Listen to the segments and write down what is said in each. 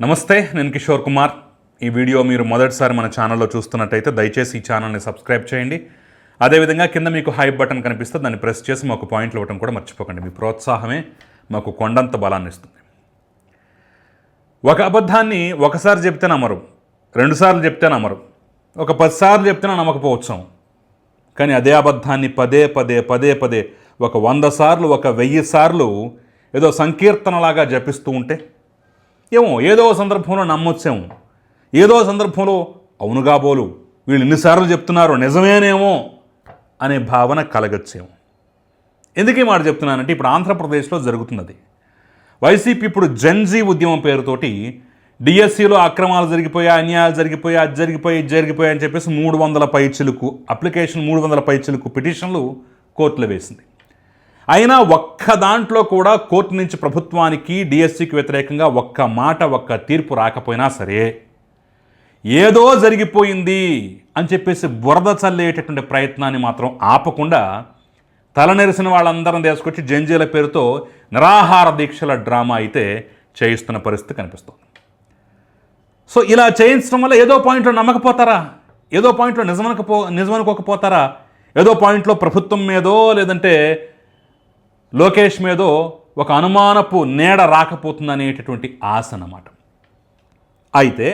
నమస్తే, నేను కిషోర్ కుమార్. ఈ వీడియో మీరు మొదటిసారి మన ఛానల్లో చూస్తున్నట్టయితే దయచేసి ఈ ఛానల్ని సబ్స్క్రైబ్ చేయండి. అదేవిధంగా కింద మీకు హైప్ బటన్ కనిపిస్తే దాన్ని ప్రెస్ చేసి మాకు పాయింట్లు ఇవ్వడం కూడా మర్చిపోకండి. మీ ప్రోత్సాహమే మాకు కొండంత బలాన్ని ఇస్తుంది. ఒక అబద్ధాన్ని ఒకసారి చెప్తే నమ్మరు, 2 సార్లు చెప్తే నమ్మరు, ఒక 10 సార్లు చెప్తేనే నమ్మకపోవచ్చు. కానీ అదే అబద్ధాన్ని పదే పదే ఒక 100 సార్లు, ఒక 1000 సార్లు ఏదో సంకీర్తనలాగా జపిస్తూ ఉంటే ఏమో ఏదో సందర్భంలో నమ్మొచ్చేమో, ఏదో సందర్భంలో అవునుగా బోలు వీళ్ళు ఎన్నిసార్లు చెప్తున్నారు నిజమేనేమో అనే భావన కలగచ్చేమో. ఎందుకు ఈ మాట చెప్తున్నానంటే ఇప్పుడు ఆంధ్రప్రదేశ్లో జరుగుతున్నది. వైసీపీ ఇప్పుడు జెన్జీ ఉద్యమం పేరుతోటి డిఎస్సిలో అక్రమాలు జరిగిపోయాయి, అన్యాయాలు జరిగిపోయాయి, అది జరిగిపోయి ఇది జరిగిపోయాయి అని చెప్పేసి 300 పైచిలుకు అప్లికేషన్, 300 పైచిలుకు పిటిషన్లు కోర్టులో వేసింది. అయినా ఒక్క దాంట్లో కూడా కోర్టు నుంచి ప్రభుత్వానికి డిఎస్సికి వ్యతిరేకంగా ఒక్క మాట, ఒక్క తీర్పు రాకపోయినా సరే ఏదో జరిగిపోయింది అని చెప్పేసి బురద చల్లేటటువంటి ప్రయత్నాన్ని మాత్రం ఆపకుండా తలనెరిసిన వాళ్ళందరం తీసుకొచ్చి జంజీల పేరుతో నిరాహార దీక్షల డ్రామా అయితే చేయిస్తున్న పరిస్థితి కనిపిస్తుంది. సో ఇలా చేయించడం వల్ల ఏదో పాయింట్లో నమ్మకపోతారా, ఏదో పాయింట్లో నిజమనుకోకపోతారా, ఏదో పాయింట్లో ప్రభుత్వం మీదో లేదంటే లోకేష్ మీదో ఒక అనుమానపు నీడ రాకపోతుందనేటటువంటి ఆశ అన్నమాట. అయితే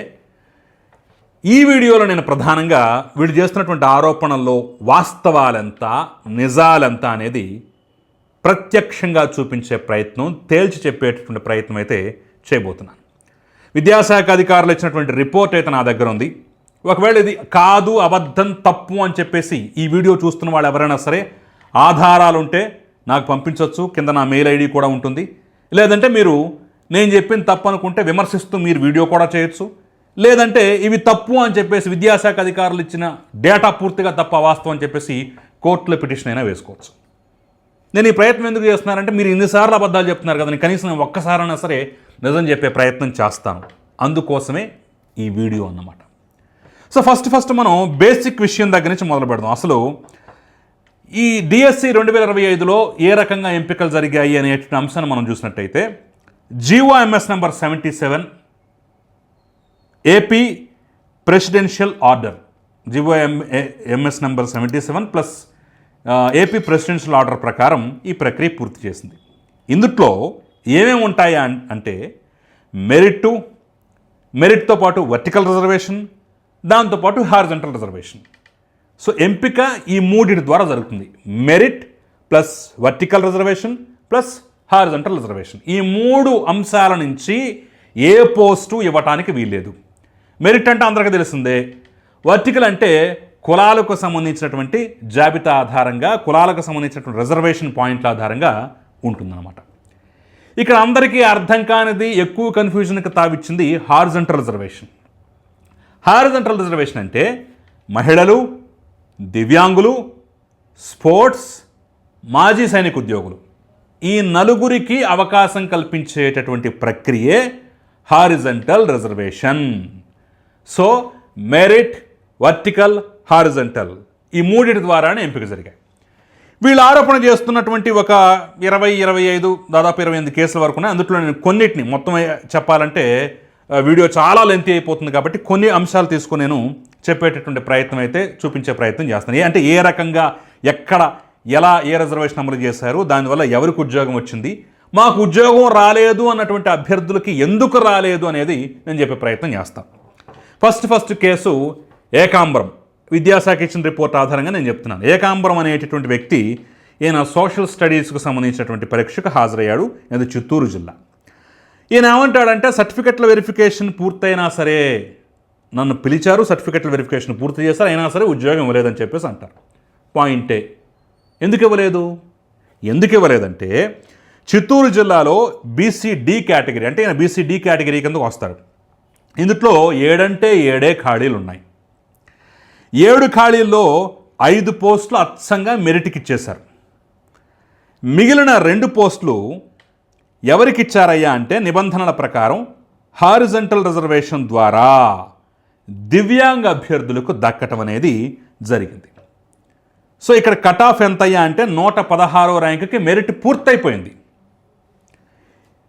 ఈ వీడియోలో నేను ప్రధానంగా వీడు చేస్తున్నటువంటి ఆరోపణల్లో వాస్తవాలెంత, నిజాలెంత అనేది ప్రత్యక్షంగా చూపించే ప్రయత్నం, తేల్చి చెప్పేటటువంటి ప్రయత్నం అయితే చేయబోతున్నాను. విద్యాశాఖ అధికారులు ఇచ్చినటువంటి రిపోర్ట్ అయితే నా దగ్గర ఉంది. ఒకవేళ ఇది కాదు, అబద్ధం, తప్పు అని చెప్పేసి ఈ వీడియో చూస్తున్న వాళ్ళు ఎవరైనా సరే ఆధారాలుంటే నాకు పంపించవచ్చు. కింద నా మెయిల్ ఐడి కూడా ఉంటుంది. లేదంటే మీరు నేను చెప్పింది తప్పు అనుకుంటే విమర్శిస్తూ మీరు వీడియో కూడా చేయొచ్చు. లేదంటే ఇవి తప్పు అని చెప్పేసి విద్యాశాఖ అధికారులు ఇచ్చిన డేటా పూర్తిగా తప్పు, అవాస్తవం అని చెప్పేసి కోర్టులో పిటిషన్ అయినా వేసుకోవచ్చు. నేను ఈ ప్రయత్నం ఎందుకు చేస్తున్నానంటే మీరు ఇన్నిసార్లు అబద్ధాలు చెప్తున్నారు కదా, కనీసం నేను ఒక్కసారైనా సరే నిజం చెప్పే ప్రయత్నం చేస్తాను. అందుకోసమే ఈ వీడియో అన్నమాట. సో ఫస్ట్ మనం బేసిక్ విషయం దగ్గర నుంచి మొదలు పెడదాం. అసలు ఈ డిఎస్సి 2025లో ఏ రకంగా ఎంపికలు జరిగాయి అనే అంశాన్ని మనం చూసినట్టయితే GO MS number 77 AP presidential order, GO MS number 77 plus AP presidential order ప్రకారం ఈ ప్రక్రియ పూర్తి చేసింది. ఇందులో ఏమేమి ఉంటాయి అంటే మెరిట్తో పాటు వర్టికల్ రిజర్వేషన్, దాంతోపాటు హారిజంటల్ రిజర్వేషన్. సో ఎంపిక ఈ మూడింటి ద్వారా జరుగుతుంది. Merit plus vertical reservation plus horizontal reservation. ఈ 3 అంశాల నుంచి ఏ పోస్టు ఇవ్వటానికి వీల్లేదు. మెరిట్ అంటే అందరికీ తెలిసిందే. వర్టికల్ అంటే కులాలకు సంబంధించినటువంటి జాబితా ఆధారంగా, కులాలకు సంబంధించినటువంటి రిజర్వేషన్ పాయింట్ల ఆధారంగా ఉంటుందన్నమాట. ఇక్కడ అందరికీ అర్థం కానిది, ఎక్కువ కన్ఫ్యూజన్కి తావిచ్చింది హారిజంటల్ రిజర్వేషన్. హారిజంటల్ రిజర్వేషన్ అంటే మహిళలు, దివ్యాంగులు, స్పోర్ట్స్, మాజీ సైనిక ఉద్యోగులు, ఈ 4గురికి అవకాశం కల్పించేటటువంటి ప్రక్రియే horizontal reservation. So merit, vertical, horizontal ఈ 3 ద్వారానే ఎంపిక జరిగాయి. వీళ్ళు ఆరోపణ చేస్తున్నటువంటి ఒక 20-25 దాదాపు 28 కేసుల వరకు ఉన్నాయి. అందులో నేను కొన్నిటిని మొత్తం చెప్పాలంటే వీడియో చాలా లెంతీ అయిపోతుంది కాబట్టి కొన్ని అంశాలు తీసుకుని నేను చెప్పేటటువంటి ప్రయత్నం అయితే చూపించే ప్రయత్నం చేస్తాను. అంటే ఏ రకంగా, ఎక్కడ, ఎలా, ఏ రిజర్వేషన్ అమలు చేశారు, దానివల్ల ఎవరికి ఉద్యోగం వచ్చింది, మాకు ఉద్యోగం రాలేదు అన్నటువంటి అభ్యర్థులకి ఎందుకు రాలేదు అనేది నేను చెప్పే ప్రయత్నం చేస్తాను. First case Ekambaram. విద్యాశాఖ ఇచ్చిన రిపోర్ట్ ఆధారంగా నేను చెప్తున్నాను. ఏకాంబరం అనేటటువంటి వ్యక్తి ఈయన సోషల్ స్టడీస్కు సంబంధించినటువంటి పరీక్షకు హాజరయ్యాడు. ఇది చిత్తూరు జిల్లా. ఈయన ఏమంటాడంటే సర్టిఫికెట్ల వెరిఫికేషన్ పూర్తయినా సరే నన్ను పిలిచారు, సర్టిఫికెట్ల వెరిఫికేషన్ పూర్తి చేశారు, అయినా సరే ఉద్యోగం ఇవ్వలేదని చెప్పేసి అంటారు. పాయింటే. ఎందుకు ఇవ్వలేదంటే చిత్తూరు జిల్లాలో బీసీ-డి కేటగిరీ, అంటే ఈయన బీసీ-డి కేటగిరీ కిందకు వస్తాడు. ఇందులో 7 ఖాళీలు ఉన్నాయి. 7 ఖాళీల్లో 5 పోస్టులు అచ్చంగా మెరిట్కి ఇచ్చేశారు. మిగిలిన 2 పోస్టులు ఎవరికి ఇచ్చారయ్యా అంటే నిబంధనల ప్రకారం హారిజంటల్ రిజర్వేషన్ ద్వారా దివ్యాంగ అభ్యర్థులకు దక్కటం అనేది జరిగింది. సో ఇక్కడ కట్ ఆఫ్ ఎంతయ్యా అంటే 116వ ర్యాంకుకి మెరిట్ పూర్తయిపోయింది.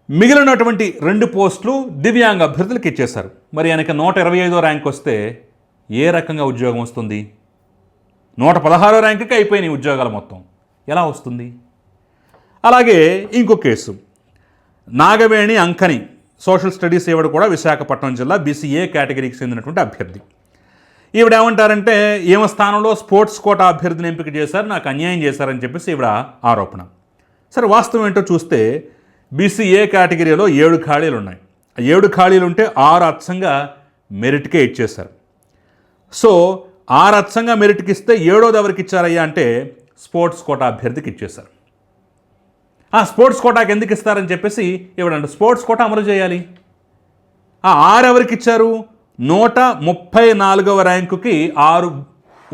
మిగిలినటువంటి 2 పోస్టులు దివ్యాంగ అభ్యర్థులకు ఇచ్చేశారు. మరి ఆయనకి 125వ ర్యాంక్ వస్తే ఏ రకంగా ఉద్యోగం వస్తుంది? 116వ ర్యాంకుకి అయిపోయినాయి ఉద్యోగాలు మొత్తం. ఎలా వస్తుంది? అలాగే ఇంకో కేసు, నాగవేణి అంకని సోషల్ స్టడీస్ ఈవిడ కూడా విశాఖపట్నం జిల్లా BCA కేటగిరీకి చెందినటువంటి అభ్యర్థి. ఈవిడ ఏమంటారంటే ఈమె స్థానంలో స్పోర్ట్స్ కోటా అభ్యర్థిని ఎంపిక చేశారు, నాకు అన్యాయం చేశారని చెప్పేసి ఈవిడ ఆరోపణ. సరే, వాస్తవం ఏంటో చూస్తే BCA కేటగిరీలో 7 ఖాళీలు ఉన్నాయి. 7 ఖాళీలు ఉంటే 6 అచ్చంగా మెరిట్కే ఇచ్చేశారు. సో 6 అచ్చంగా మెరిట్కి ఇస్తే 7వది ఎవరికి ఇచ్చారయ్యా అంటే స్పోర్ట్స్ కోటా అభ్యర్థికి ఇచ్చేశారు. ఆ స్పోర్ట్స్ కోటాకి ఎందుకు ఇస్తారని చెప్పేసి ఇవ్వడండి, స్పోర్ట్స్ కోటా అమలు చేయాలి. ఆ 6 ఎవరికి ఇచ్చారు? 134వ ర్యాంకుకి 6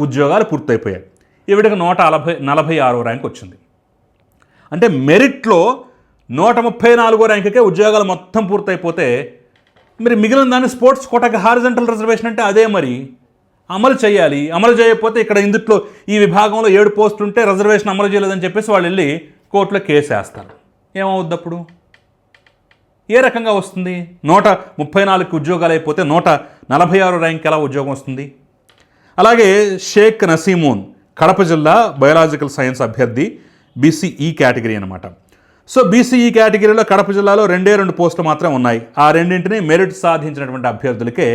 ఉద్యోగాలు పూర్తయిపోయాయి. ఈవిడకి 146వ ర్యాంక్ వచ్చింది. అంటే మెరిట్లో 134వ ర్యాంకుకే ఉద్యోగాలు మొత్తం పూర్తయిపోతే మరి మిగిలిన దాన్ని స్పోర్ట్స్ కోటాకి హారిజంటల్ రిజర్వేషన్ అంటే అదే మరి అమలు చేయాలి. అమలు చేయకపోతే ఇక్కడ ఇందుట్లో ఈ విభాగంలో 7 పోస్టులు ఉంటే రిజర్వేషన్ అమలు చేయలేదని చెప్పేసి వాళ్ళు వెళ్ళి కోర్టులో కేసు వేస్తారు. ఏమవుద్ది అప్పుడు? ఏ రకంగా వస్తుంది? 134 ఉద్యోగాలు అయిపోతే 146 ర్యాంక్ ఎలా ఉద్యోగం వస్తుంది? అలాగే షేక్ నసీమూన్ కడప జిల్లా బయాలజికల్ సైన్స్ అభ్యర్థి, BCE కేటగిరీ అనమాట. సో BCE కేటగిరీలో కడప జిల్లాలో 2 పోస్టులు మాత్రం ఉన్నాయి. ఆ రెండింటిని మెరిట్ సాధించినటువంటి అభ్యర్థులకే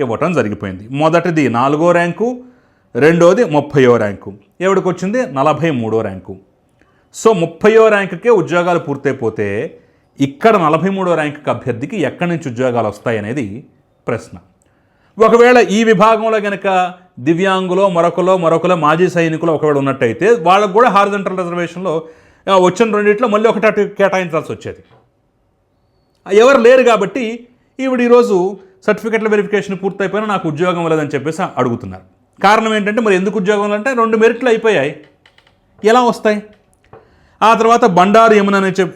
ఇవ్వటం జరిగిపోయింది. మొదటిది 4వ ర్యాంకు, రెండోది 30వ ర్యాంకు. ఎవడికి వచ్చింది? 43వ ర్యాంకు. సో 30వ ర్యాంకుకే ఉద్యోగాలు పూర్తయిపోతే ఇక్కడ 43వ ర్యాంకు అభ్యర్థికి ఎక్కడి నుంచి ఉద్యోగాలు వస్తాయనేది ప్రశ్న. ఒకవేళ ఈ విభాగంలో కనుక దివ్యాంగులో మరొకలో మాజీ సైనికులు ఒకవేళ ఉన్నట్టయితే వాళ్ళకు కూడా హారిజంటల్ రిజర్వేషన్లో వచ్చిన రెండింటిలో మళ్ళీ ఒకటి కేటాయించాల్సి వచ్చేది. ఎవరు లేరు కాబట్టి ఈవిడ ఈరోజు సర్టిఫికెట్ల వెరిఫికేషన్ పూర్తయిపోయినా నాకు ఉద్యోగం లేదని చెప్పేసి అడుగుతున్నారు. కారణం ఏంటంటే మరి ఎందుకు ఉద్యోగం అంటే 2 మెరిట్లు అయిపోయాయి, ఎలా వస్తాయి? ఆ తర్వాత బండారు యమున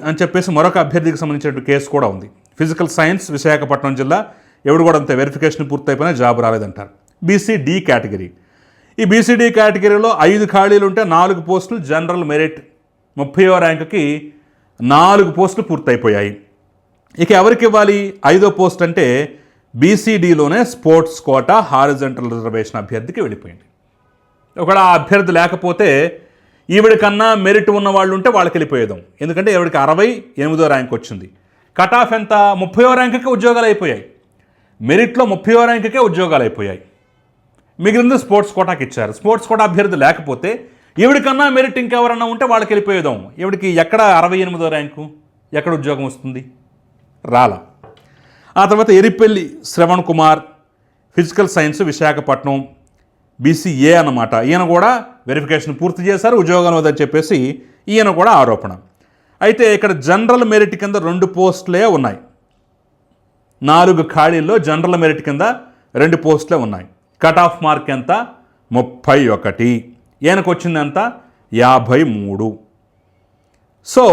అని చెప్పేసి మరొక అభ్యర్థికి సంబంధించిన కేసు కూడా ఉంది. ఫిజికల్ సైన్స్ విశాఖపట్నం జిల్లా, ఎవడు కూడా అంతే, వెరిఫికేషన్ పూర్తయిపోయినా జాబ్ రాలేదంటారు. BCD category. ఈ BCD కేటగిరీలో 5 ఖాళీలు ఉంటే 4 పోస్టులు జనరల్ మెరిట్, 30వ ర్యాంకుకి 4 పోస్టులు పూర్తయిపోయాయి. ఇక ఎవరికి ఇవ్వాలి 5వ పోస్ట్ అంటే BCDలోనే స్పోర్ట్స్ కోటా హారిజంటల్ రిజర్వేషన్ అభ్యర్థికి వెళ్ళిపోయింది. ఒకవేళ ఆ అభ్యర్థి లేకపోతే ఈవిడ కన్నా మెరిట్ ఉన్న వాళ్ళు ఉంటే వాళ్ళకి వెళ్ళిపోయేదాం. ఎందుకంటే ఈవిడికి 68వ ర్యాంక్ వచ్చింది. కట్ ఆఫ్ ఎంత? 30వ ర్యాంకుకే ఉద్యోగాలు అయిపోయాయి. మెరిట్లో 30వ ర్యాంకుకే ఉద్యోగాలు అయిపోయాయి. మిగిలింది స్పోర్ట్స్ కోటాకి ఇచ్చారు. స్పోర్ట్స్ కోటా అభ్యర్థి లేకపోతే ఈవిడికన్నా మెరిట్ ఇంకెవరన్నా ఉంటే వాళ్ళకి వెళ్ళిపోయేదాం. ఈవిడికి ఎక్కడ 68వ ర్యాంకు, ఎక్కడ ఉద్యోగం వస్తుంది? రాలా. ఆ తర్వాత Eripelli Shravan Kumar, physical science Visakhapatnam, BCA అన్నమాట. ఈయన కూడా వెరిఫికేషన్ పూర్తి చేశారు, ఉద్యోగం వద్దని చెప్పేసి ఈయన కూడా ఆరోపణ. అయితే ఇక్కడ జనరల్ మెరిట్ కింద 2 పోస్టులే ఉన్నాయి. 4 ఖాళీల్లో జనరల్ మెరిట్ కింద 2 పోస్టులే ఉన్నాయి. కట్ ఆఫ్ మార్క్ ఎంత? 31. ఈయనకు వచ్చింది ఎంత? 53. సో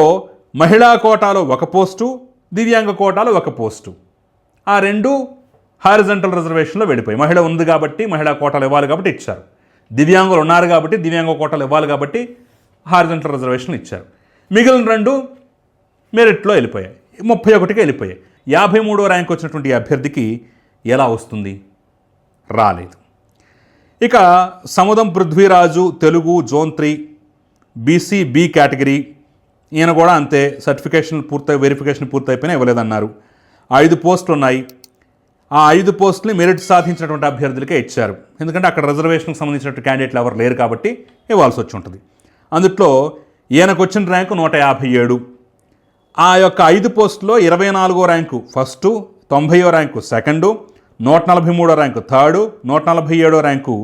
మహిళా కోటాలో 1 పోస్టు, దివ్యాంగ కోటాలో 1 పోస్టు, ఆ 2 హారిజంటల్ రిజర్వేషన్లో వెళ్ళిపోయి. మహిళ ఉంది కాబట్టి మహిళా కోటాలు ఇవ్వాలి కాబట్టి ఇచ్చారు. దివ్యాంగులు ఉన్నారు కాబట్టి దివ్యాంగ కోటాలు ఇవ్వాలి కాబట్టి హారిజంటల్ రిజర్వేషన్ ఇచ్చారు. మిగిలిన 2 మెరిట్లో వెళ్ళిపోయాయి, 31కి వెళ్ళిపోయాయి. 53వ ర్యాంక్ వచ్చినటువంటి ఈ అభ్యర్థికి ఎలా వస్తుంది? రాలేదు. ఇక Samudam Prithviraju Telugu zone 3 BCB category, ఈయన కూడా అంతే, వెరిఫికేషన్ పూర్తయిపోయినా ఇవ్వలేదన్నారు. 5 పోస్టులు ఉన్నాయి. ఆ 5 పోస్టులు మెరిట్ సాధించినటువంటి అభ్యర్థులకే ఇచ్చారు. ఎందుకంటే అక్కడ రిజర్వేషన్కి సంబంధించినటువంటి క్యాండిడేట్లు ఎవరు లేరు కాబట్టి ఇవ్వాల్సి వచ్చి ఉంటుంది. అందుట్లో ఈయనకు వచ్చిన ర్యాంకు 157. ఆ యొక్క 5 పోస్టులో 24వ ర్యాంకు ఫస్ట్, 90వ ర్యాంకు సెకండు, 143వ ర్యాంకు థర్డు, 147వ ర్యాంకు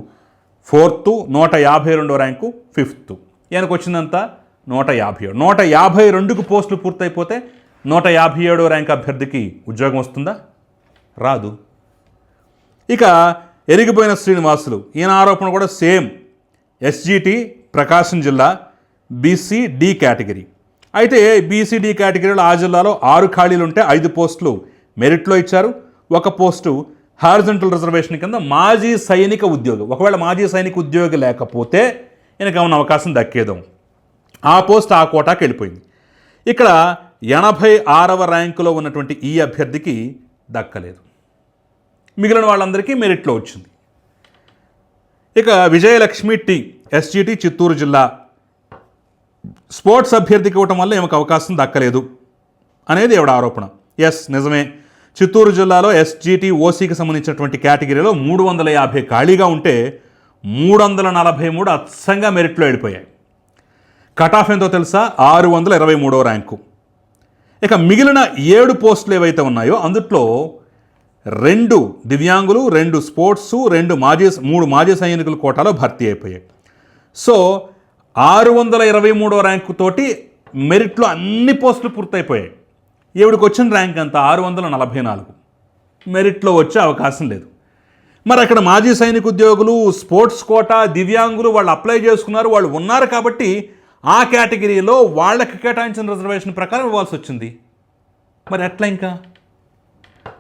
ఫోర్త్, 152వ ర్యాంకు ఫిఫ్త్. ఈయనకు వచ్చిందంతా 157. 152కు పోస్టులు పూర్తయిపోతే 157వ ర్యాంక్ అభ్యర్థికి ఉద్యోగం వస్తుందా? రాదు. ఇక ఎరిగిపోయిన శ్రీనివాసులు, ఈయన ఆరోపణ కూడా సేమ్. SGT ప్రకాశం జిల్లా BCD కేటగిరీ. అయితే BCD కేటగిరీలో ఆ జిల్లాలో 6 ఖాళీలు ఉంటే 5 పోస్టులు మెరిట్లో ఇచ్చారు, 1 పోస్టు హారిజంటల్ రిజర్వేషన్ కింద మాజీ సైనిక ఉద్యోగి. ఒకవేళ మాజీ సైనిక ఉద్యోగి లేకపోతే ఈయనకు ఏమైనా అవకాశం దక్కేదాం. ఆ పోస్ట్ ఆ కోటాకి వెళ్ళిపోయింది. ఇక్కడ 86వ ర్యాంకులో ఉన్నటువంటి ఈ అభ్యర్థికి దక్కలేదు. మిగిలిన వాళ్ళందరికీ మెరిట్లో వచ్చింది. ఇక విజయలక్ష్మి టి ఎస్జిటి చిత్తూరు జిల్లా స్పోర్ట్స్ అభ్యర్థికి ఇవ్వటం వల్ల ఏమొక అవకాశం దక్కలేదు అనేది ఎవడ ఆరోపణ. ఎస్, నిజమే. చిత్తూరు జిల్లాలో ఎస్జిటి ఓసీకి సంబంధించినటువంటి కేటగిరీలో 350 ఖాళీగా ఉంటే 343 అచ్చంగా మెరిట్లో వెళ్ళిపోయాయి. కట్ ఆఫ్ ఎంతో తెలుసా? 623వ ర్యాంకు. ఇక మిగిలిన 7 పోస్టులు ఏవైతే ఉన్నాయో అందుట్లో 2 దివ్యాంగులు, 2 స్పోర్ట్స్, 3 మాజీ సైనికుల కోటాలో భర్తీ అయిపోయాయి. సో 623వ ర్యాంకు తోటి మెరిట్లో అన్ని పోస్టులు పూర్తయిపోయాయి. ఈవిడికి వచ్చిన ర్యాంక్ అంతా 644. మెరిట్లో వచ్చే అవకాశం లేదు. మరి అక్కడ మాజీ సైనిక ఉద్యోగులు, స్పోర్ట్స్ కోటా, దివ్యాంగులు వాళ్ళు అప్లై చేసుకున్నారు, వాళ్ళు ఉన్నారు కాబట్టి ఆ కేటగిరీలో వాళ్ళకి కేటాయించిన రిజర్వేషన్ ప్రకారం ఇవ్వాల్సి వచ్చింది. మరి ఎట్లా ఇంకా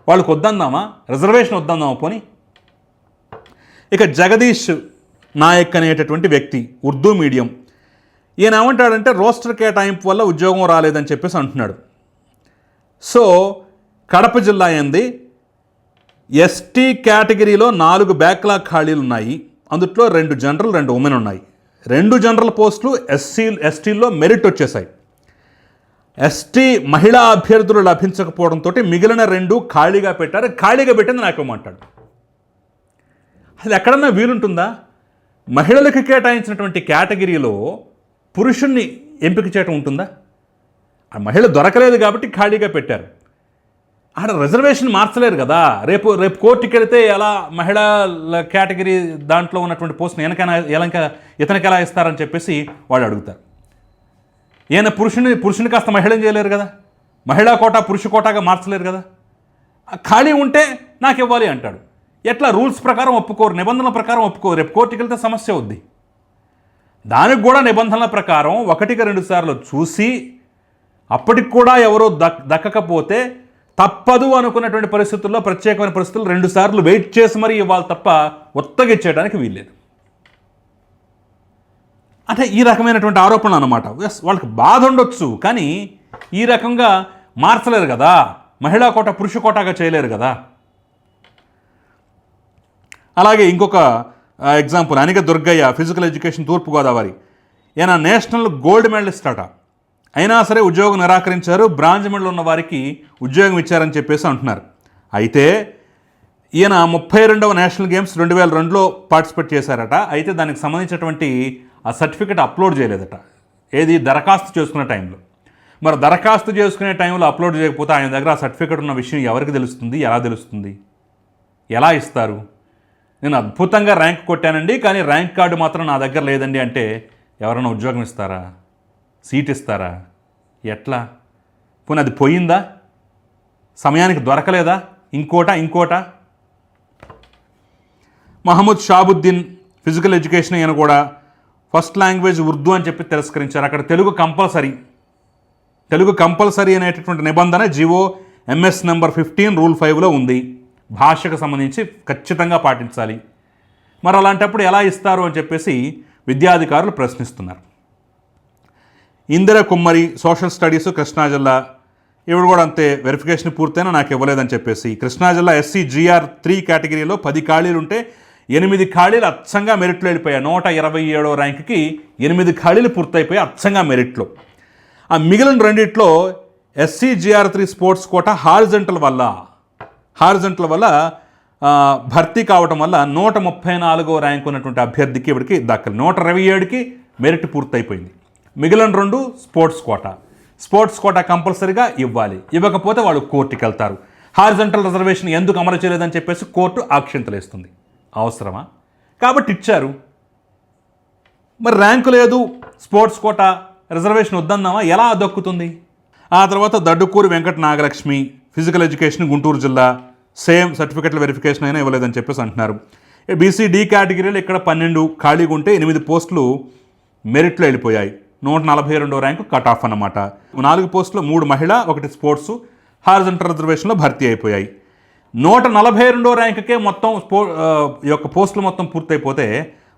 వాళ్ళకి వద్దందామా? రిజర్వేషన్ వద్దందామా పోనీ? ఇక జగదీష్ నాయక్ అనేటటువంటి వ్యక్తి, ఉర్దూ మీడియం, ఈయన ఏమంటాడంటే రోస్టర్ కేటాయింపు వల్ల ఉద్యోగం రాలేదని చెప్పేసి అంటున్నాడు. సో కడప జిల్లా ఏంది, ఎస్టీ కేటగిరీలో 4 బ్యాక్లాగ్ ఖాళీలు ఉన్నాయి. అందుట్లో 2 జనరల్, 2 ఉమెన్ ఉన్నాయి. 2 జనరల్ పోస్టులు ఎస్టీల్లో మెరిట్ వచ్చేసాయి. ఎస్టీ మహిళా అభ్యర్థులు లభించకపోవడంతో మిగిలిన 2 ఖాళీగా పెట్టారు. ఖాళీగా పెట్టింది నాకు ఇవ్వమంటాడు. అది ఎక్కడన్నా వీలుంటుందా? మహిళలకు కేటాయించినటువంటి కేటగిరీలో పురుషుణ్ణి ఎంపిక చేయటం ఉంటుందా? ఆ మహిళ దొరకలేదు కాబట్టి ఖాళీగా పెట్టారు. ఆడ రిజర్వేషన్ మార్చలేరు కదా. రేపు కోర్టుకి వెళితే ఎలా మహిళల కేటగిరీ దాంట్లో ఉన్నటువంటి పోస్ట్ని ఇతనికి ఎలా ఇస్తారని చెప్పేసి వాళ్ళు అడుగుతారు. ఈయన పురుషుని కాస్త మహిళని చేయలేరు కదా. మహిళా కోటా పురుష కోటాగా మార్చలేరు కదా. ఖాళీ ఉంటే నాకు ఇవ్వాలి అంటాడు. ఎట్లా? రూల్స్ ప్రకారం ఒప్పుకోరు, నిబంధనల ప్రకారం ఒప్పుకోరు. రేపు కోర్టుకి వెళ్తే సమస్య అవుద్ది. దానికి కూడా నిబంధనల ప్రకారం 1కి 2 సార్లు చూసి అప్పటికి కూడా ఎవరో దక్కకపోతే తప్పదు అనుకున్నటువంటి పరిస్థితుల్లో, ప్రత్యేకమైన పరిస్థితుల్లో 2 సార్లు వెయిట్ చేసి మరీ ఇవ్వాలి తప్ప ఒత్తగిచ్చేయడానికి వీల్లేదు. అంటే ఈ రకమైనటువంటి ఆరోపణలు అన్నమాట. వాళ్ళకి బాధ ఉండొచ్చు, కానీ ఈ రకంగా మార్చలేరు కదా. మహిళా కోట పురుష కోటాగా చేయలేరు కదా. అలాగే ఇంకొక ఎగ్జాంపుల్, అనిక దుర్గయ్య, ఫిజికల్ ఎడ్యుకేషన్, తూర్పుగోదావరి. ఈయన నేషనల్ గోల్డ్ మెడలిస్ట్ అట. అయినా సరే ఉద్యోగం నిరాకరించారు. బ్రాంజ్ మెడల్ ఉన్న వారికి ఉద్యోగం ఇచ్చారని చెప్పేసి అంటున్నారు. అయితే ఈయన 32వ నేషనల్ గేమ్స్ 2002లో పార్టిసిపేట్ చేశారట. అయితే దానికి సంబంధించినటువంటి ఆ సర్టిఫికెట్ అప్లోడ్ చేయలేదట. ఏది? దరఖాస్తు చేసుకునే టైంలో. మరి దరఖాస్తు చేసుకునే టైంలో అప్లోడ్ చేయకపోతే ఆయన దగ్గర ఆ సర్టిఫికెట్ ఉన్న విషయం ఎవరికి తెలుస్తుంది? ఎలా తెలుస్తుంది? ఎలా ఇస్తారు? నేను అద్భుతంగా ర్యాంక్ కొట్టానండి, కానీ ర్యాంక్ కార్డు మాత్రం నా దగ్గర లేదండి అంటే ఎవరైనా ఉద్యోగం ఇస్తారా? సీట్ ఇస్తారా? ఎట్లా? పోనీ అది పోయిందా? సమయానికి దొరకలేదా? ఇంకోట మహమ్మద్ షాబుద్దీన్, ఫిజికల్ ఎడ్యుకేషన్, ఈయన కూడా ఫస్ట్ లాంగ్వేజ్ ఉర్దూ అని చెప్పి తిరస్కరించారు. అక్కడ తెలుగు కంపల్సరీ అనేటటువంటి నిబంధన జీవో ఎంఎస్ నెంబర్ 15 రూల్ 5లో ఉంది. భాషకు సంబంధించి ఖచ్చితంగా పాటించాలి. మరి అలాంటప్పుడు ఎలా ఇస్తారు అని చెప్పేసి విద్యాధికారులు ప్రశ్నిస్తున్నారు. ఇందిర కుమ్మరి, సోషల్ స్టడీస్, కృష్ణా జిల్లా. ఇవి కూడా అంతే, వెరిఫికేషన్ పూర్తయినా నాకు ఇవ్వలేదని చెప్పేసి. కృష్ణా జిల్లా ఎస్సీ GR 3 కేటగిరీలో 10 ఖాళీలు ఉంటే 8 ఖాళీలు అచ్చంగా మెరిట్లో వెళ్ళిపోయాయి. 127వ ర్యాంక్కి 8 ఖాళీలు పూర్తయిపోయి అచ్చంగా మెరిట్లో. ఆ మిగిలిన రెండిట్లో SC GR 3 sports quota horizontal వల్ల భర్తీ కావటం వల్ల 134వ ర్యాంక్ ఉన్నటువంటి అభ్యర్థికి ఇవిడికి దక్కలు. 127కి మెరిట్ పూర్తయిపోయింది. మిగిలిన 2 స్పోర్ట్స్ కోటా కంపల్సరీగా ఇవ్వాలి. ఇవ్వకపోతే వాళ్ళు కోర్టుకి వెళ్తారు. హారిజంటల్ రిజర్వేషన్ ఎందుకు అమలు చేయలేదని చెప్పేసి కోర్టు ఆక్షింతలేస్తుంది. అవసరమా? కాబట్టి ఇచ్చారు. మరి ర్యాంకు లేదు, స్పోర్ట్స్ కోటా రిజర్వేషన్ వద్దన్నామా? ఎలా దక్కుతుంది? ఆ తర్వాత దడ్డుకూరి వెంకట నాగలక్ష్మి, ఫిజికల్ ఎడ్యుకేషన్, గుంటూరు జిల్లా. సేమ్ సర్టిఫికెట్ల వెరిఫికేషన్ అయినా ఇవ్వలేదని చెప్పేసి అంటున్నారు. BCD కేటగిరీలో ఇక్కడ 12 ఖాళీగా ఉంటే 8 పోస్టులు మెరిట్లో వెళ్ళిపోయాయి. 142వ ర్యాంకు కట్ ఆఫ్ అన్నమాట. 4 పోస్టులు 3 మహిళ, 1 స్పోర్ట్స్ హారిజంటల్ రిజర్వేషన్లో భర్తీ అయిపోయాయి. 142వ ర్యాంకుకే మొత్తం యొక్క పోస్టులు మొత్తం పూర్తయిపోతే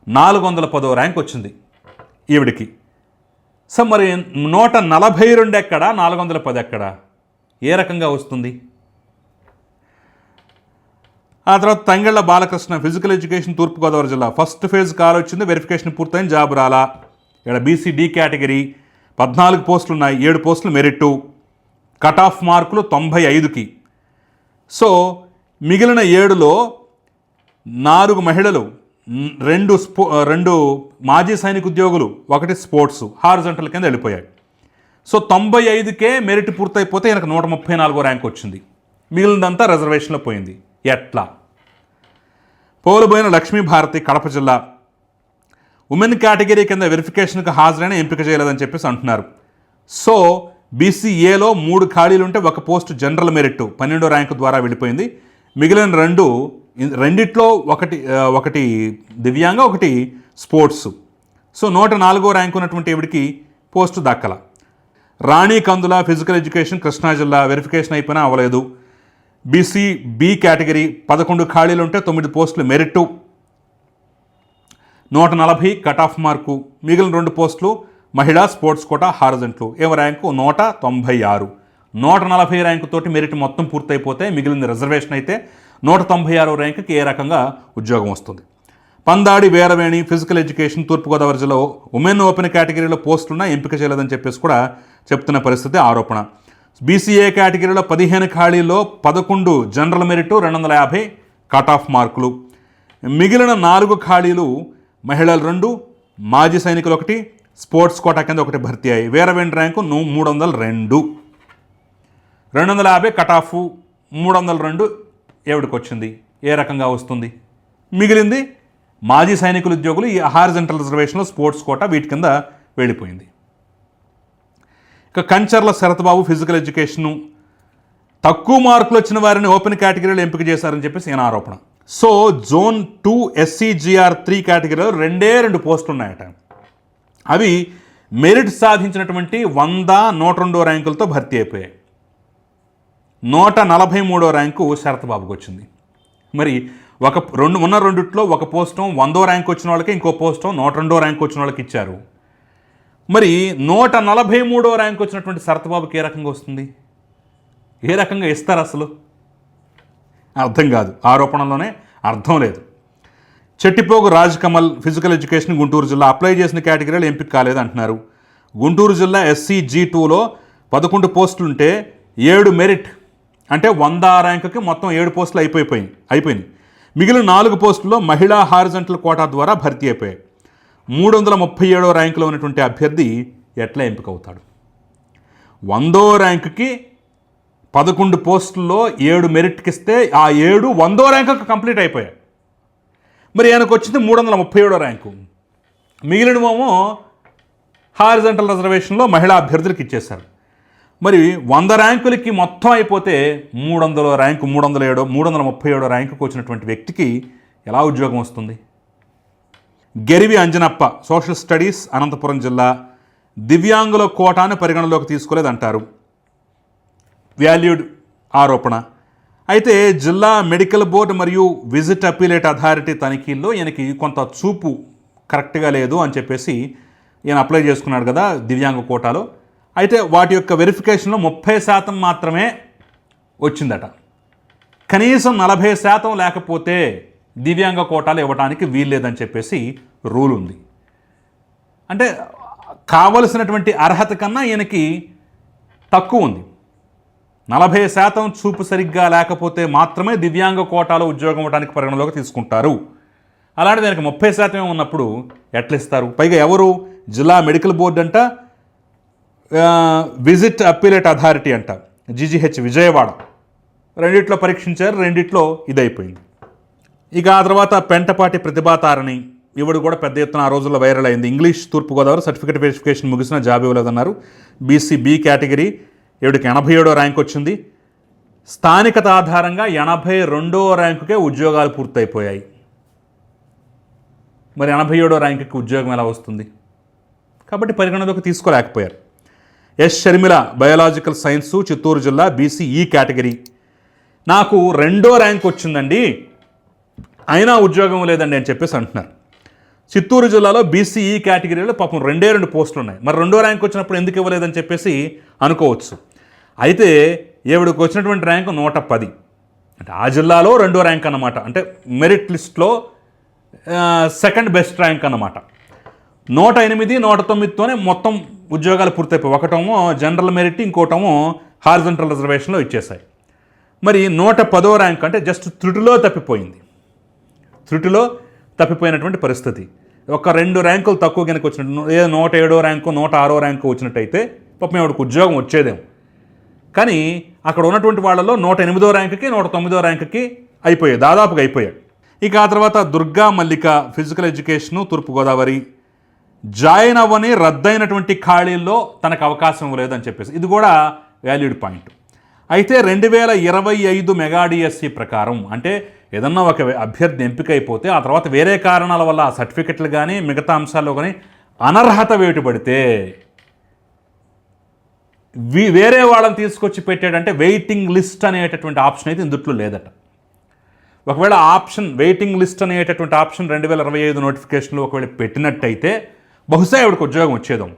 410వ ర్యాంక్ వచ్చింది ఈవిడికి. సో మరి 142 ఎక్కడ, 410 ఎక్కడ, ఏ రకంగా వస్తుంది? ఆ తర్వాత తంగళ్ళ బాలకృష్ణ, ఫిజికల్ ఎడ్యుకేషన్ తూర్పుగోదావరి జిల్లా, ఫస్ట్ ఫేజ్ కాల్ వచ్చింది, వెరిఫికేషన్ పూర్తయింది, జాబ్ రాలా. ఇక్కడ బీసీ డి కేటగిరీ 14 పోస్టులు ఉన్నాయి, 7 పోస్టులు మెరిట్, కట్ ఆఫ్ మార్కులు 95కి. సో మిగిలిన 7లో 4 మహిళలు, 2 మాజీ సైనిక ఉద్యోగులు, 1 స్పోర్ట్స్ హారిజంటల్ కింద వెళ్ళిపోయాయి. సో 95కే మెరిట్ పూర్తయిపోతే ఈయనకు 134 ర్యాంక్ వచ్చింది, మిగిలినదంతా రిజర్వేషన్లో పోయింది. ఎట్లా? పోలుబోయిన లక్ష్మీభారతి, కడప జిల్లా, ఉమెన్ కేటగిరీ కింద వెరిఫికేషన్కి హాజరైన ఎంపిక చేయలేదని చెప్పేసి అంటున్నారు. సో బీసీఏలో 3 ఖాళీలు ఉంటే 1 పోస్టు జనరల్ మెరిట్ 12వ ర్యాంకు ద్వారా వెళ్ళిపోయింది. మిగిలిన 2, రెండిట్లో ఒకటి దివ్యాంగ, 1 స్పోర్ట్స్. సో 104వ ర్యాంకు ఉన్నటువంటి ఈవిడికి పోస్టు దక్కల. రాణి కందుల, ఫిజికల్ ఎడ్యుకేషన్, కృష్ణా జిల్లా, వెరిఫికేషన్ అయిపోయినా అవ్వలేదు. బీసీ బి కేటగిరీ 11 ఖాళీలు ఉంటే 9 పోస్టులు మెరిట్, 140 కట్ ఆఫ్ మార్కు. మిగిలిన 2 పోస్టులు మహిళా స్పోర్ట్స్ కోటా హారిజంట్లు. ఏం ర్యాంకు? 196. 140 ర్యాంకు తోటి మెరిట్ మొత్తం పూర్తయిపోతే మిగిలిన రిజర్వేషన్ అయితే 196 ర్యాంకుకి ఏ రకంగా ఉద్యోగం వస్తుంది? పందాడి వీరవేణి, ఫిజికల్ ఎడ్యుకేషన్ తూర్పుగోదావరి జిల్లా, ఉమెన్ ఓపెన్ కేటగిరీలో పోస్టులున్నా ఎంపిక చేయలేదని చెప్పేసి కూడా చెప్తున్న పరిస్థితి, ఆరోపణ. బీసీఏ కేటగిరీలో 15 ఖాళీల్లో 11 జనరల్ మెరిట్, 250 కట్ ఆఫ్ మార్కులు. మిగిలిన 4 ఖాళీలు మహిళలు 2, మాజీ సైనికులు 1, స్పోర్ట్స్ కోటా కింద 1 భర్తీ అయ్యి. వీరవేణి ర్యాంకు 302, 250 కట్ ఆఫ్, 302 ఎవడికి వచ్చింది? ఏ రకంగా వస్తుంది? మిగిలింది మాజీ సైనికుల ఉద్యోగులు, ఈ హారిజంటల్ రిజర్వేషన్లో స్పోర్ట్స్ కోటా వీటి కింద వెళ్ళిపోయింది. ఇక కంచర్ల శరత్బాబు, ఫిజికల్ ఎడ్యుకేషను, తక్కువ మార్కులు వచ్చిన వారిని ఓపెన్ కేటగిరీలో ఎంపిక చేశారని చెప్పేసి ఈయన ఆరోపణ. సో జోన్ 2 SCGR 3 కేటగిరీలో 2 పోస్టులు ఉన్నాయట. అవి మెరిట్ సాధించినటువంటి 100, 102 ర్యాంకులతో భర్తీ అయిపోయాయి. 143వ ర్యాంకు శరత్బాబుకి వచ్చింది. మరి ఉన్న రెండిట్లో 1 పోస్టం 100వ ర్యాంక్ వచ్చిన వాళ్ళకి, ఇంకో పోస్టం 102వ ర్యాంక్ వచ్చిన వాళ్ళకి ఇచ్చారు. మరి 143వ ర్యాంక్ వచ్చినటువంటి శరత్బాబుకి ఏ రకంగా వస్తుంది? ఏ రకంగా ఇస్తారు అసలు? అర్థం కాదు, ఆరోపణలోనే అర్థం లేదు. చెట్టిపోగు రాజ్ కమల్, ఫిజికల్ ఎడ్యుకేషన్ గుంటూరు జిల్లా, అప్లై చేసిన కేటగిరీలు ఎంపిక కాలేదు అంటున్నారు. గుంటూరు జిల్లా SCG2లో 11 పోస్టులుంటే 7 మెరిట్, అంటే 100 ర్యాంకుకి మొత్తం 7 పోస్టులు అయిపోయినాయి. మిగిలిన 4 పోస్టుల్లో మహిళా హారిజంటల్ కోటా ద్వారా భర్తీ అయిపోయాయి. 337వ ర్యాంకులో ఉన్నటువంటి అభ్యర్థి ఎట్లా ఎంపిక అవుతాడు? 100వ ర్యాంకుకి 11 పోస్టుల్లో 7 మెరిట్కి ఇస్తే ఆ 7 100వ ర్యాంకుకి కంప్లీట్ అయిపోయాయి. మరి ఆయనకు వచ్చింది 337వ ర్యాంకు. మిగిలినవేమో హారిజంటల్ రిజర్వేషన్లో మహిళా అభ్యర్థులకు ఇచ్చేశారు. మరి 100 ర్యాంకులకి మొత్తం అయిపోతే 300వ ర్యాంకు, 337వ ర్యాంకుకి వచ్చినటువంటి వ్యక్తికి ఎలా ఉద్యోగం వస్తుంది? గెరివి అంజనప్ప, సోషల్ స్టడీస్, అనంతపురం జిల్లా, దివ్యాంగుల కోటాను పరిగణలోకి తీసుకోలేదంటారు. వాల్యూడ్ ఆరోపణ. అయితే జిల్లా మెడికల్ బోర్డు మరియు విజిట్ అపీలేట్ అథారిటీ తనిఖీల్లో ఈయనకి కొంత చూపు కరెక్ట్గా లేదు అని చెప్పేసి ఈయన అప్లై చేసుకున్నాడు కదా దివ్యాంగ కోటాలో. అయితే వాటి యొక్క వెరిఫికేషన్లో 30% మాత్రమే వచ్చిందట. కనీసం 40% లేకపోతే దివ్యాంగ కోటాలు ఇవ్వడానికి వీల్లేదని చెప్పేసి రూల్ ఉంది. అంటే కావలసినటువంటి అర్హత కన్నా ఈయనకి తక్కువ ఉంది. 40% చూపు సరిగ్గా లేకపోతే మాత్రమే దివ్యాంగ కోటాలో ఉద్యోగం ఇవ్వడానికి పరిగణలోకి తీసుకుంటారు. అలాంటి దానికి 30% ఉన్నప్పుడు ఎట్లా ఇస్తారు? పైగా ఎవరు? జిల్లా మెడికల్ బోర్డు అంట, విజిట్ అపీలేట్ అథారిటీ అంట, GGH విజయవాడ. రెండిట్లో పరీక్షించారు, రెండిట్లో ఇదైపోయింది. ఇక ఆ తర్వాత పెంటపాటి ప్రతిభాతారని, ఇవిడు కూడా పెద్ద ఎత్తున ఆ రోజుల్లో వైరల్ అయింది. ఇంగ్లీష్ తూర్పుగోదావరి, సర్టిఫికేట్ వెరిఫికేషన్ ముగిసిన జాబ్ ఇవ్వలేదన్నారు. BC B కేటగిరీ, ఈవిడికి 87వ ర్యాంక్ వచ్చింది. స్థానికత ఆధారంగా 82వ ర్యాంకుకే ఉద్యోగాలు పూర్తయిపోయాయి. మరి 87వ ర్యాంకుకి ఉద్యోగం ఎలా వస్తుంది? కాబట్టి పరిగణలోకి తీసుకోలేకపోయారు. S Sharmila, biological science, Chittoor జిల్లా, BC E కేటగిరీ, నాకు 2వ ర్యాంక్ వచ్చిందండి అయినా ఉద్యోగం లేదండి అని చెప్పేసి అంటున్నారు. చిత్తూరు జిల్లాలో బీసీఈ కేటగిరీలో పాపం 2 పోస్టులు ఉన్నాయి. మరి 2వ ర్యాంక్ వచ్చినప్పుడు ఎందుకు ఇవ్వలేదని చెప్పేసి అనుకోవచ్చు. అయితే ఈవిడకు వచ్చినటువంటి ర్యాంకు 110, అంటే ఆ జిల్లాలో 2వ ర్యాంక్ అన్నమాట. అంటే మెరిట్ లిస్ట్లో సెకండ్ బెస్ట్ ర్యాంక్ అన్నమాట. 108, 109తోనే మొత్తం ఉద్యోగాలు పూర్తయిపోయి, ఒకటేమో జనరల్ మెరిట్, ఇంకోటేమో హారిజంటల్ రిజర్వేషన్లో ఇచ్చేసాయి. మరి 110వ ర్యాంక్ అంటే జస్ట్ త్రుటిలో తప్పిపోయినటువంటి పరిస్థితి. ఒక 2 ర్యాంకులు తక్కువ కనుక వచ్చినట్టు, ఏదో 107వ ర్యాంకు 106వ ర్యాంకు వచ్చినట్టయితే పాపం ఆవిడకు ఉద్యోగం వచ్చేదేమో. కానీ అక్కడ ఉన్నటువంటి వాళ్ళలో 108వ ర్యాంకుకి 109వ ర్యాంకుకి దాదాపుగా అయిపోయాడు. ఇక ఆ తర్వాత దుర్గా మల్లిక ఫిజికల్ ఎడ్యుకేషను తూర్పుగోదావరి జాయిన్ అవ్వని రద్దయినటువంటి ఖాళీల్లో తనకు అవకాశం ఇవ్వలేదని చెప్పేసి, ఇది కూడా వ్యాలిడ్ పాయింట్. అయితే 2025 మెగా డిఎస్సి ప్రకారం, అంటే ఏదన్నా ఒక అభ్యర్థి ఎంపిక అయిపోతే ఆ తర్వాత వేరే కారణాల వల్ల ఆ సర్టిఫికెట్లు కానీ మిగతా అంశాల్లో కానీ అనర్హత వేటుపడితే వేరే వాళ్ళని తీసుకొచ్చి పెట్టాడంటే వెయిటింగ్ లిస్ట్ అనేటటువంటి ఆప్షన్ అయితే ఇందుట్లో లేదట. ఒకవేళ వెయిటింగ్ లిస్ట్ అనేటటువంటి ఆప్షన్ 2025 నోటిఫికేషన్లో ఒకవేళ పెట్టినట్టయితే బహుశా ఆవిడకు ఉద్యోగం వచ్చేదాం.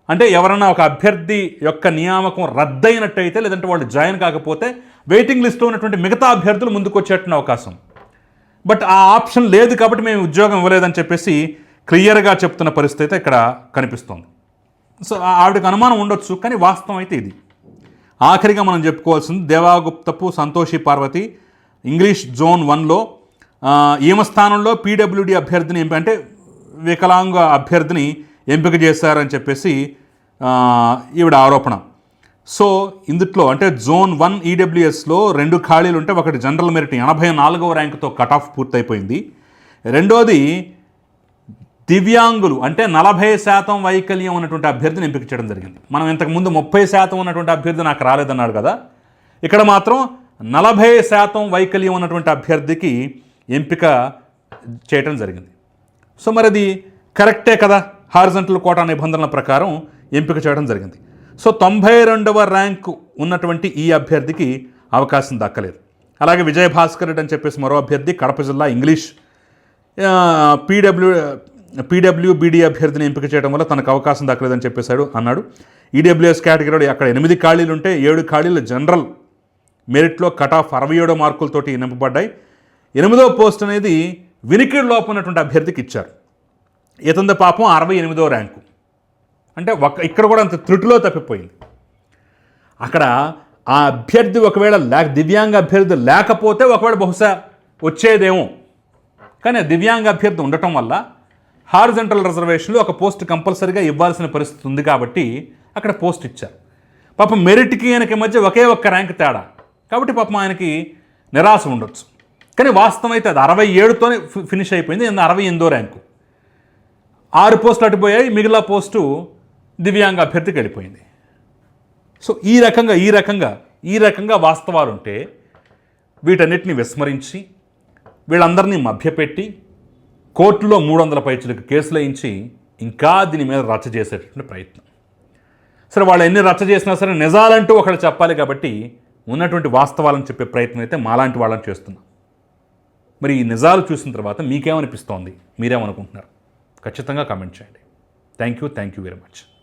అంటే ఎవరన్నా ఒక అభ్యర్థి యొక్క నియామకం రద్దయినట్టయితే, లేదంటే వాళ్ళు జాయిన్ కాకపోతే వెయిటింగ్ లిస్ట్లో ఉన్నటువంటి మిగతా అభ్యర్థులు ముందుకు వచ్చేటువంటి అవకాశం. బట్ ఆ ఆప్షన్ లేదు కాబట్టి మేము ఉద్యోగం ఇవ్వలేదని చెప్పేసి క్లియర్గా చెప్తున్న పరిస్థితి అయితే ఇక్కడ కనిపిస్తోంది. సో ఆవిడకి అనుమానం ఉండొచ్చు, కానీ వాస్తవం అయితే ఇది. ఆఖరిగా మనం చెప్పుకోవాల్సింది దేవాగుప్తపు సంతోషి పార్వతి ఇంగ్లీష్ జోన్ 1లో ఈమె స్థానంలో పీడబ్ల్యూడి అభ్యర్థిని అంటే వికలాంగ అభ్యర్థిని ఎంపిక చేశారని చెప్పేసి ఈవిడ ఆరోపణ. సో ఇందుట్లో అంటే జోన్ 1 ఈడబ్ల్యూఎస్లో 2 ఖాళీలు ఉంటే, ఒకటి జనరల్ మెరిట్ 84వ ర్యాంకుతో కట్ ఆఫ్ పూర్తయిపోయింది. రెండోది దివ్యాంగులు అంటే 40% వైకల్యం ఉన్నటువంటి అభ్యర్థిని ఎంపిక చేయడం జరిగింది. మనం ఇంతకుముందు 30% ఉన్నటువంటి అభ్యర్థి నాకు రాలేదన్నాడు కదా, ఇక్కడ మాత్రం 40% వైకల్యం ఉన్నటువంటి అభ్యర్థికి ఎంపిక చేయడం జరిగింది. సో మరి అది కరెక్టే కదా, హారిజంటల్ కోటా నిబంధనల ప్రకారం ఎంపిక చేయడం జరిగింది. సో 92వ ర్యాంకు ఉన్నటువంటి ఈ అభ్యర్థికి అవకాశం దక్కలేదు. అలాగే విజయభాస్కర్ రెడ్డి అని చెప్పేసి మరో అభ్యర్థి కడప జిల్లా ఇంగ్లీష్ పీడబ్ల్యూబీడీ అభ్యర్థిని ఎంపిక చేయడం వల్ల తనకు అవకాశం దక్కలేదని అన్నాడు. ఈడబ్ల్యూఎస్ కేటగిరీలో అక్కడ 8 ఖాళీలు ఉంటే 7 ఖాళీలు జనరల్ మెరిట్లో కట్ ఆఫ్ 67 మార్కులతోటి నింపబడ్డాయి. 8వ పోస్ట్ అనేది వినికిడి లోపం ఉన్నటువంటి అభ్యర్థికి ఇచ్చారు. ఇతంద పాపం 68వ ర్యాంకు. అంటే ఇక్కడ కూడా అంత త్రుటిలో తప్పిపోయింది. అక్కడ ఆ అభ్యర్థి ఒకవేళ దివ్యాంగ అభ్యర్థి లేకపోతే ఒకవేళ బహుశా వచ్చేదేమో, కానీ దివ్యాంగ అభ్యర్థి ఉండటం వల్ల హారిజంటల్ రిజర్వేషన్లో ఒక పోస్ట్ కంపల్సరీగా ఇవ్వాల్సిన పరిస్థితి ఉంది కాబట్టి అక్కడ పోస్ట్ ఇచ్చారు. పాపం మెరిట్కి ఆయనకి మధ్య ఒకే ఒక్క ర్యాంక్ తేడా కాబట్టి పాపం ఆయనకి నిరాశ ఉండొచ్చు. కానీ వాస్తవం అయితే అది 67తోనే ఫినిష్ అయిపోయింది. 68వ ర్యాంకు, 6 పోస్టులు అటుపోయాయి, మిగిలిన పోస్టు దివ్యాంగ అభ్యర్థికి వెళ్ళిపోయింది. సో ఈ రకంగా వాస్తవాలు ఉంటే వీటన్నిటిని విస్మరించి వీళ్ళందరినీ మభ్యపెట్టి కోర్టులో 300 పైచులకు కేసులు వేయించి ఇంకా దీని మీద రచ్చ చేసేటటువంటి ప్రయత్నం. సరే, వాళ్ళు ఎన్ని రచ్చ చేసినా సరే నిజాలంటూ ఒకళ్ళు చెప్పాలి కాబట్టి ఉన్నటువంటి వాస్తవాలను చెప్పే ప్రయత్నం అయితే మాలాంటి వాళ్ళని చేస్తున్నాం. మరి ఈ నిజాలు చూసిన తర్వాత మీకేమనిపిస్తోంది, మీరేమనుకుంటున్నారు? ఖచ్చితంగా కామెంట్ చేయండి. Thank you very much.